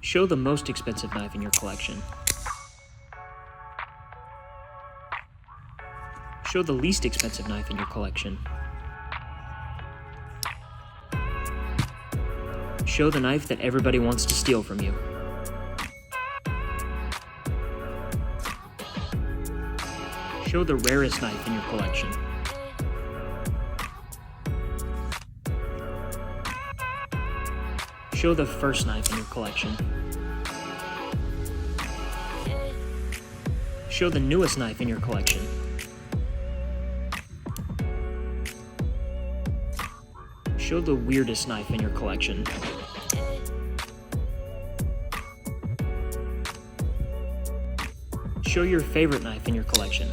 Show the most expensive knife in your collection. Show the least expensive knife in your collection. Show the knife that everybody wants to steal from you. Show the rarest knife in your collection. Show the first knife in your collection. Show the newest knife in your collection. Show the weirdest knife in your collection. Show your favorite knife in your collection.